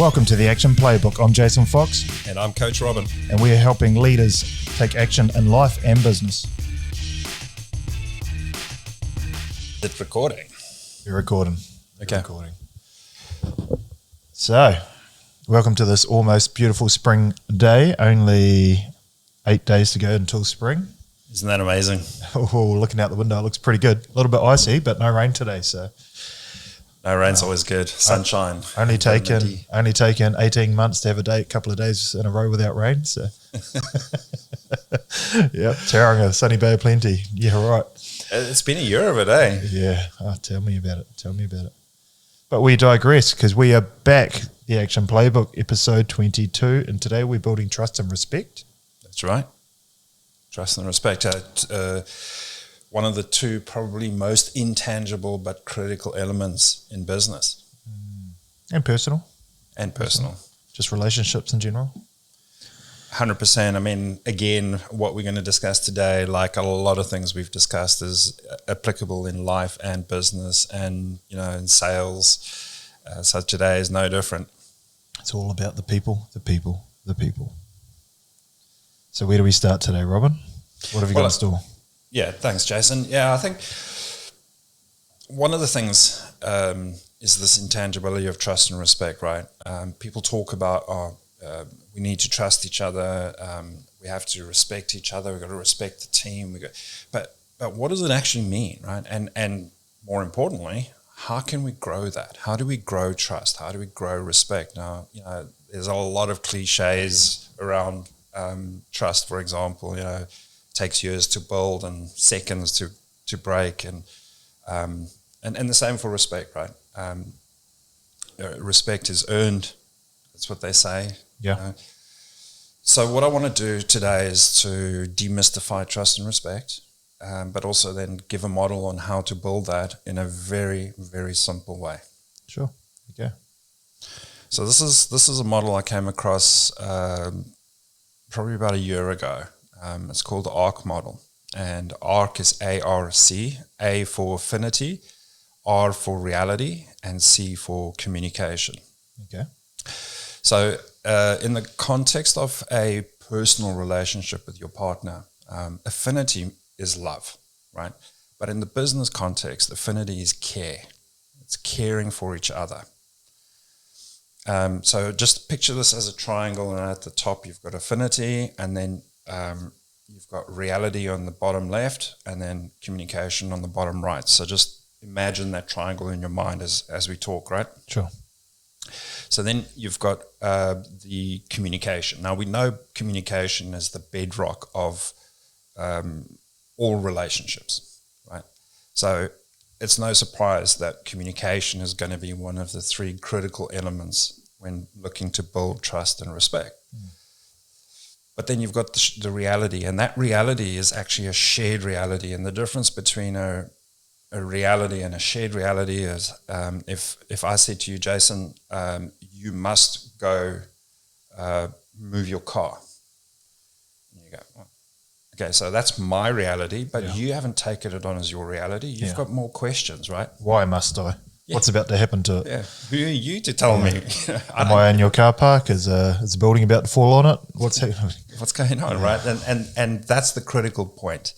Welcome to the Action Playbook. I'm Jason Fox. And I'm Coach Robin. And we are helping leaders take action in life and business. It's recording. You're recording. Okay. You're recording. So, welcome to this almost beautiful spring day. Only 8 days to go until spring. Isn't that amazing? Oh, looking out the window, it looks pretty good. A little bit icy, but no rain today, so... No, rain's always good. Sunshine. Only taken 18 months to have a couple of days in a row without rain. So, yep, Tauranga, sunny Bay of Plenty. Yeah, right. It's been a year of it, eh? Yeah, tell me about it. But we digress because we are back, the Action Playbook, episode 22, and today we're building trust and respect. That's right. Trust and respect. One of the two probably most intangible but critical elements in business. And personal. Just relationships in general. 100%. I mean, again, what we're going to discuss today, like a lot of things we've discussed, is applicable in life and business and, in sales. So today is no different. It's all about the people. So where do we start today, Robin? What have you got in store? Yeah, thanks, Jason. Yeah, I think one of the things is this intangibility of trust and respect, right? People talk about, we need to trust each other. We have to respect each other. We've got to respect the team. But what does it actually mean, right? And more importantly, how can we grow that? How do we grow trust? How do we grow respect? Now, there's a lot of cliches around trust, for example, takes years to build and seconds to break, and the same for respect, right? Respect is earned. That's what they say. Yeah. So what I want to do today is to demystify trust and respect, but also then give a model on how to build that in a very, very simple way. Sure. Okay. So this is a model I came across probably about a year ago. It's called the ARC model, and ARC is A-R-C, A for affinity, R for reality, and C for communication. Okay. So in the context of a personal relationship with your partner, affinity is love, right? But in the business context, affinity is care. It's caring for each other. So just picture this as a triangle, and at the top you've got affinity, and then you've got reality on the bottom left, and then communication on the bottom right. So just imagine that triangle in your mind as we talk, right? Sure. So then you've got the communication. Now we know communication is the bedrock of all relationships, right? So it's no surprise that communication is going to be one of the three critical elements when looking to build trust and respect. But then you've got the reality, and that reality is actually a shared reality. And the difference between a reality and a shared reality is if I said to you, Jason, you must go move your car. And you go, oh, okay, so that's my reality, but you haven't taken it on as your reality. You've got more questions, right? Why must I? Yeah. What's about to happen to it? Yeah. Who are you to tell me? Am I in your car park? Is a building about to fall on it? What's happening? What's going on, right? And that's the critical point.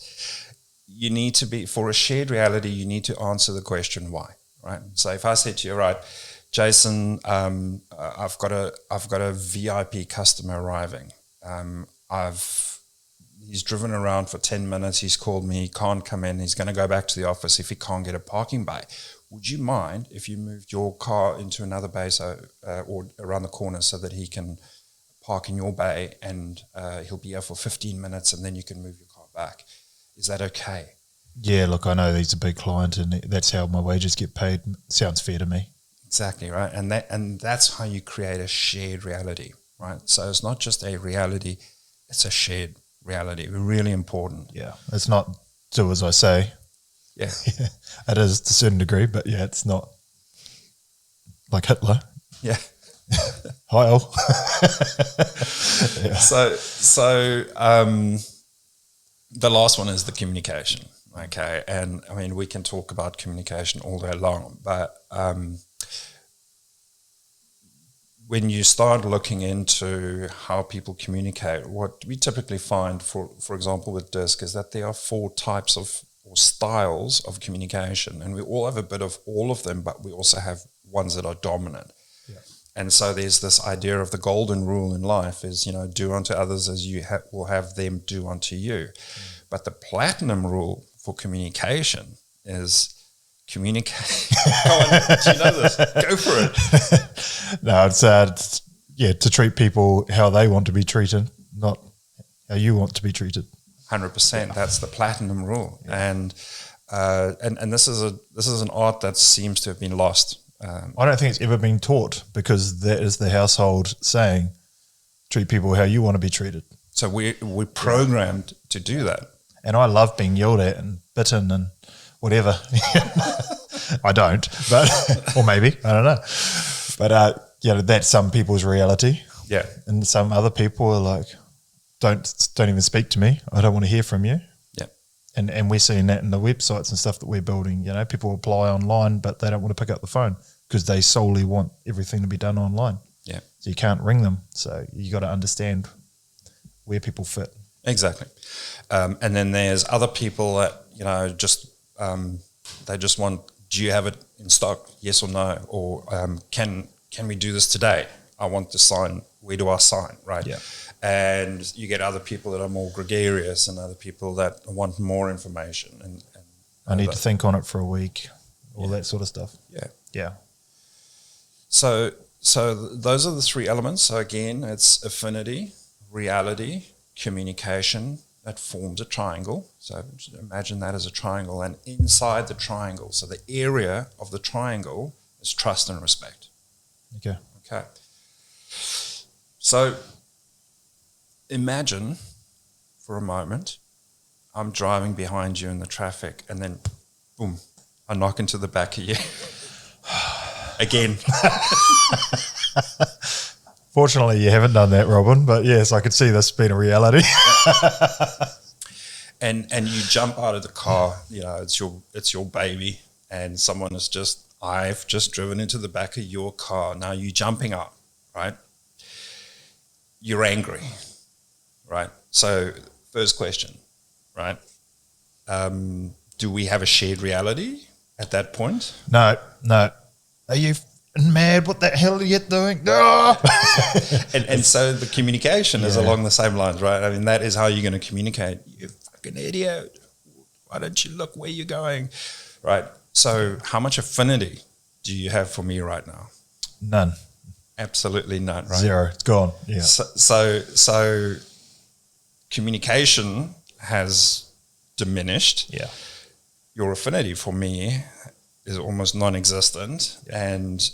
You need to be, for a shared reality, you need to answer the question why, right? So if I said to you, right, Jason, I've got a VIP customer arriving. He's driven around for 10 minutes. He's called me. He can't come in. He's going to go back to the office if he can't get a parking bay. Would you mind if you moved your car into another bay or around the corner so that he can park in your bay, and he'll be here for 15 minutes, and then you can move your car back? Is that okay? Yeah, look, I know he's a big client, and that's how my wages get paid. Sounds fair to me. Exactly, right? And that's how you create a shared reality, right? So it's not just a reality, it's a shared reality. Really important. Yeah, it's not do as I say. Yeah. It is to a certain degree, but yeah, it's not like Hitler. Yeah. Heil. Yeah. So the last one is the communication. Okay. And I mean, we can talk about communication all day long, but when you start looking into how people communicate, what we typically find, for example, with DISC, is that there are 4 types of or styles of communication, and we all have a bit of all of them, but we also have ones that are dominant. Yeah. And so there's this idea of the golden rule in life is, do unto others as you will have them do unto you. But the platinum rule for communication is communicate. Go on, do you know this? Go for it. No, it's to treat people how they want to be treated, not how you want to be treated. 100%. That's the platinum rule, and this is an art that seems to have been lost. I don't think it's ever been taught, because that is the household saying: treat people how you want to be treated. So we're programmed to do that. And I love being yelled at and bitten and whatever. I don't, but or maybe I don't know. But that's some people's reality. Yeah, and some other people are like, don't even speak to me. I don't want to hear from you. Yeah, and we're seeing that in the websites and stuff that we're building. People apply online, but they don't want to pick up the phone because they solely want everything to be done online. Yeah, so you can't ring them. So you got to understand where people fit. Exactly. And then there's other people that, they just want, do you have it in stock? Yes or no? Or can we do this today? I want to sign. Where do I sign? Right. Yeah. And you get other people that are more gregarious and other people that want more information. And I need to think on it for a week, all that sort of stuff. Yeah. Yeah. So those are the 3 elements. So again, it's affinity, reality, communication. That forms a triangle. So imagine that as a triangle, and inside the triangle, so the area of the triangle is trust and respect. Okay. So imagine for a moment, I'm driving behind you in the traffic, and then boom, I knock into the back of you. Again. Fortunately, you haven't done that, Robin, but yes, I could see this being a reality. And you jump out of the car, it's your baby, and I've just driven into the back of your car. Now you're jumping out, right? You're angry, right? So first question, right? Do we have a shared reality at that point? No. Are you mad? What the hell are you doing? No. and so the communication is along the same lines, right? I mean, that is how you're going to communicate. You fucking idiot. Why don't you look where you're going? Right. So how much affinity do you have for me right now? None. Absolutely none, right? 0. It's gone. Yeah. So communication has diminished. Yeah. Your affinity for me is almost non-existent, and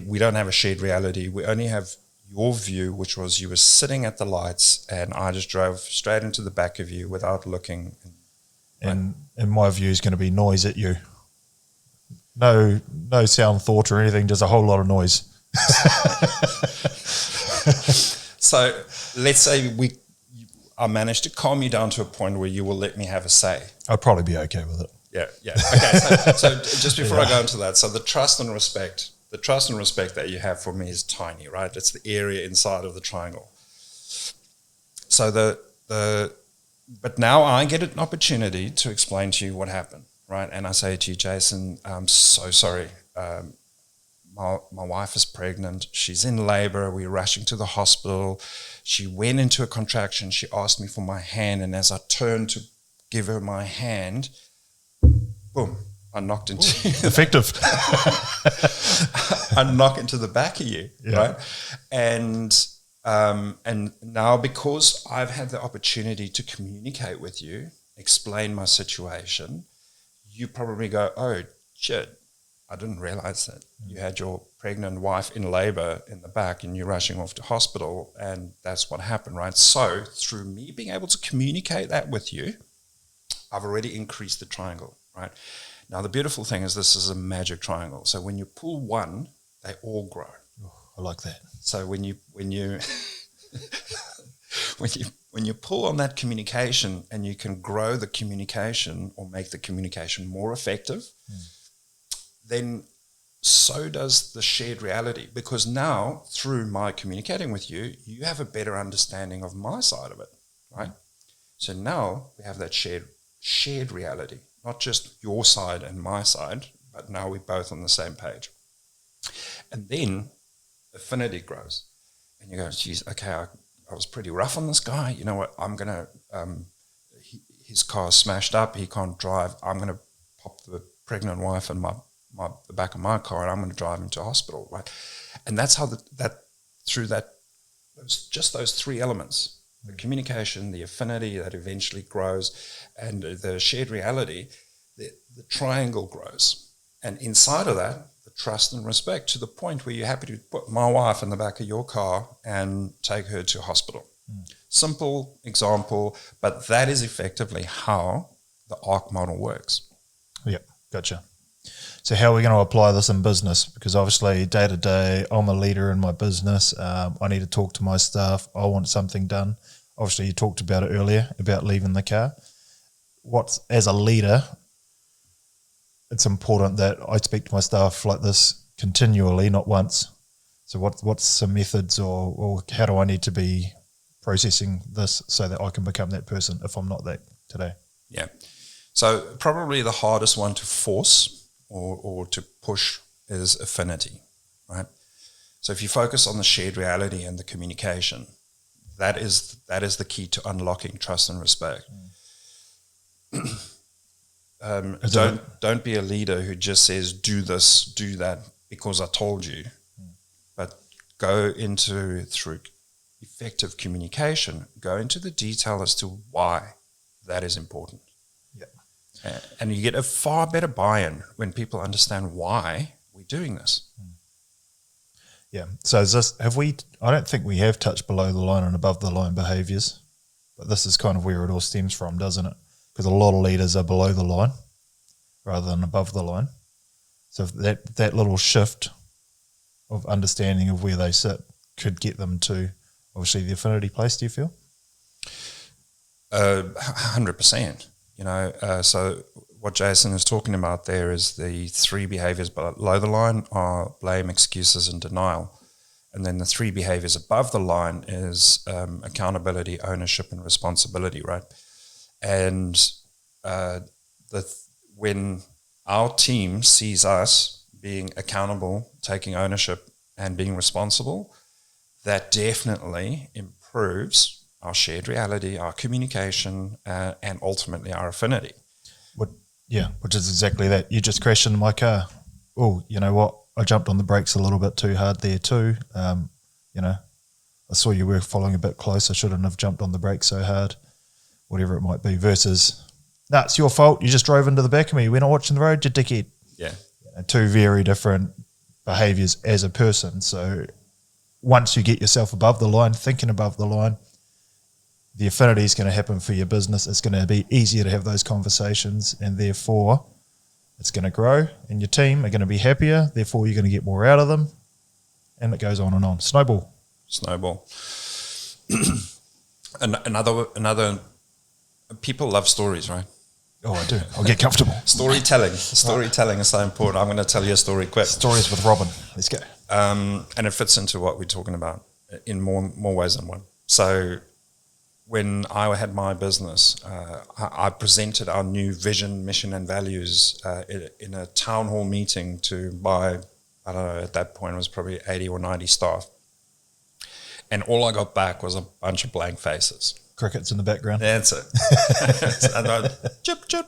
we don't have a shared reality. We only have your view, which was you were sitting at the lights, and I just drove straight into the back of you without looking. And my view is going to be noise at you. No sound, thought, or anything. Just a whole lot of noise. So let's say I managed to calm you down to a point where you will let me have a say. I'd probably be okay with it. Yeah. Okay. So just before I go into that, so the trust and respect that you have for me is tiny, right? It's the area inside of the triangle. So but now I get an opportunity to explain to you what happened, right? And I say to you, Jason, I'm so sorry. My wife is pregnant. She's in labor. We're rushing to the hospital. She went into a contraction. She asked me for my hand, and as I turned to give her my hand, boom, I knocked into effective. I knock into the back of you, right? And now because I've had the opportunity to communicate with you, explain my situation, you probably go, oh shit, I didn't realize that you had your pregnant wife in labor in the back and you're rushing off to hospital, and that's what happened, right? So through me being able to communicate that with you, I've already increased the triangle, right? Now, the beautiful thing is this is a magic triangle. So when you pull one, they all grow. Oh, I like that. So when you when you pull on that communication and you can grow the communication or make the communication more effective, then so does the shared reality, because now through my communicating with you, you have a better understanding of my side of it, right? So now we have that shared reality, not just your side and my side, but now we're both on the same page. And then affinity grows. And you go, geez, okay, I was pretty rough on this guy. You know what? I'm going to, his car's smashed up. He can't drive. I'm going to pop the pregnant wife in the back of my car, and I'm going to drive him to hospital, right? And that's how just those three elements, the communication, the affinity that eventually grows, and the shared reality, the triangle grows. And inside of that, the trust and respect, to the point where you're happy to put my wife in the back of your car and take her to hospital. Simple example, but that is effectively how the ARC model works. Yep, gotcha. So how are we going to apply this in business? Because obviously day to day, I'm a leader in my business. I need to talk to my staff. I want something done. Obviously, you talked about it earlier, about leaving the car. As a leader, it's important that I speak to my staff like this continually, not once. So what's some methods or how do I need to be processing this so that I can become that person if I'm not that today? Yeah. So probably the hardest one to force or to push is affinity, right? So if you focus on the shared reality and the communication, that is the key to unlocking trust and respect. Don't be a leader who just says, do this, do that, because I told you. But through effective communication, go into the detail as to why that is important. Yeah. And you get a far better buy-in when people understand why we're doing this. Yeah. So I don't think we have touched below the line and above the line behaviors, but this is kind of where it all stems from, doesn't it? Because a lot of leaders are below the line rather than above the line. So that little shift of understanding of where they sit could get them to obviously the affinity place, do you feel? 100%. So what Jason is talking about there is the three behaviors below the line are blame, excuses, and denial. And then the three behaviors above the line is accountability, ownership, and responsibility, right? And when our team sees us being accountable, taking ownership, and being responsible, that definitely improves our shared reality, our communication, and ultimately our affinity. Which is exactly that. You just crashed into my car. Oh, you know what? I jumped on the brakes a little bit too hard there too. I saw you were following a bit close. I shouldn't have jumped on the brakes so hard, whatever it might be, versus, nah, it's your fault. You just drove into the back of me. We're not watching the road, you dickhead. Yeah. Two very different behaviors as a person. So once you get yourself above the line, thinking above the line, the affinity is going to happen for your business. It's going to be easier to have those conversations, and therefore it's going to grow, and your team are going to be happier. Therefore, you're going to get more out of them, and it goes on and on. Snowball. And another. People love stories, right? Oh, I do. I'll get comfortable. Storytelling is so important. I'm going to tell you a story quick. Stories with Robin. Let's go. And it fits into what we're talking about in more ways than one. So when I had my business, I presented our new vision, mission, and values in a town hall meeting to my, I don't know, at that point it was probably 80 or 90 staff. And all I got back was a bunch of blank faces. Crickets in the background. That's it. And chip, chip.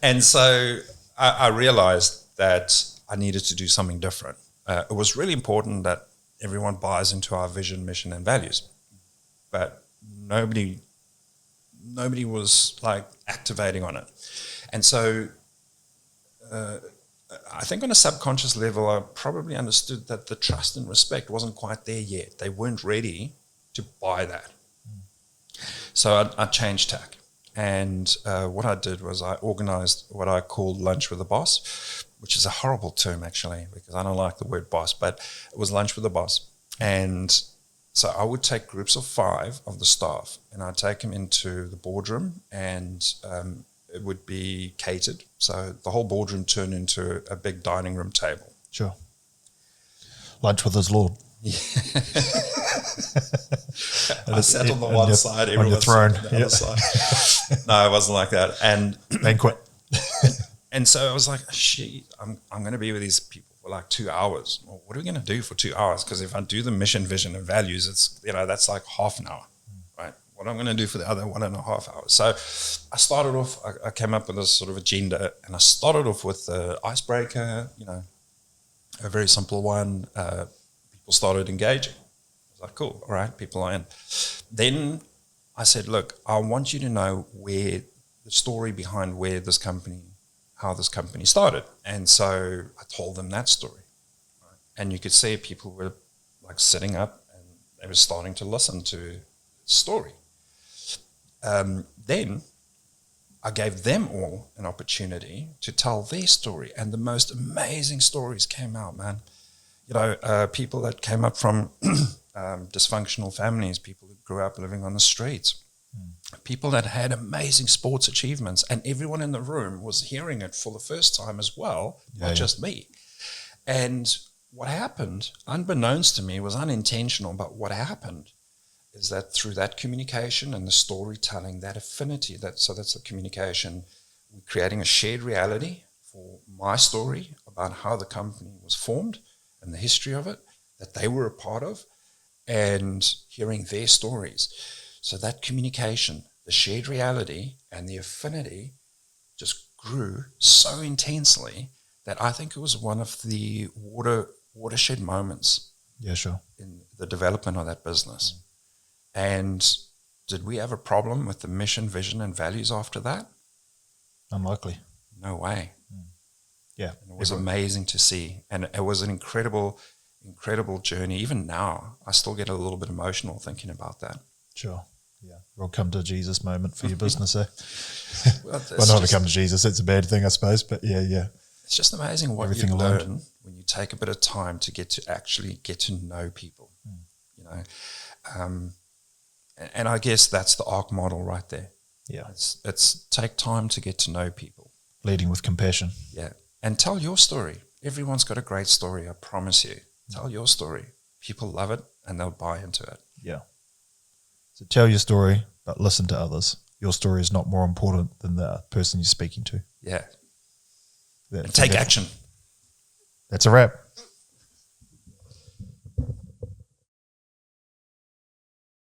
And so I realized that I needed to do something different. It was really important that everyone buys into our vision, mission, and values. But nobody was like activating on it. And so I think on a subconscious level, I probably understood that the trust and respect wasn't quite there yet. They weren't ready to buy that. So I changed tack. And what I did was I organized what I called lunch with the boss, which is a horrible term actually, because I don't like the word boss, but it was lunch with the boss. And so I would take groups of 5 of the staff and I'd take them into the boardroom, and it would be catered. So the whole boardroom turned into a big dining room table. Sure. Lunch with his Lord. I sat on the on one your- side, on your everyone throne. sat on the other side. No, it wasn't like that. And Banquet. and so I was like, shit, I'm going to be with these people for like 2 hours. Well, what are we going to do for 2 hours? Because if I do the mission, vision, and values, it's, that's like half an hour, right? What I'm going to do for the other 1.5 hours. So I started off, I came up with this sort of agenda, and I started off with the icebreaker, a very simple one. People started engaging. I was like, cool, all right, people are in. Then I said, look, I want you to know where the story behind how this company started. And so I told them that story. Right? And you could see people were like sitting up and they were starting to listen to the story. Then I gave them all an opportunity to tell their story, and the most amazing stories came out, man. People that came up from dysfunctional families, people who grew up living on the streets, people that had amazing sports achievements, and everyone in the room was hearing it for the first time as well, not just me. And what happened, unbeknownst to me, was unintentional, but what happened is that through that communication and the storytelling, that affinity, that's the communication, we're creating a shared reality for my story about how the company was formed and the history of it, that they were a part of, and hearing their stories. So that communication, the shared reality and the affinity just grew so intensely that I think it was one of the watershed moments in the development of that business. And did we have a problem with the mission, vision, and values after that? Unlikely. No way. Yeah. And it was amazing to see. And it was an incredible journey. Even now, I still get a little bit emotional thinking about that. Sure. Yeah. Real come to Jesus moment for your business, eh? Well, Not to come to Jesus, it's a bad thing, I suppose, but yeah. It's just amazing what you learn when you take a bit of time to actually get to know people, And I guess that's the ARC model right there. Yeah. It's take time to get to know people. Leading with compassion. Yeah. And tell your story. Everyone's got a great story, I promise you. Tell your story. People love it and they'll buy into it. Yeah. So tell your story, but listen to others. Your story is not more important than the person you're speaking to. Yeah. And take action. That's a wrap.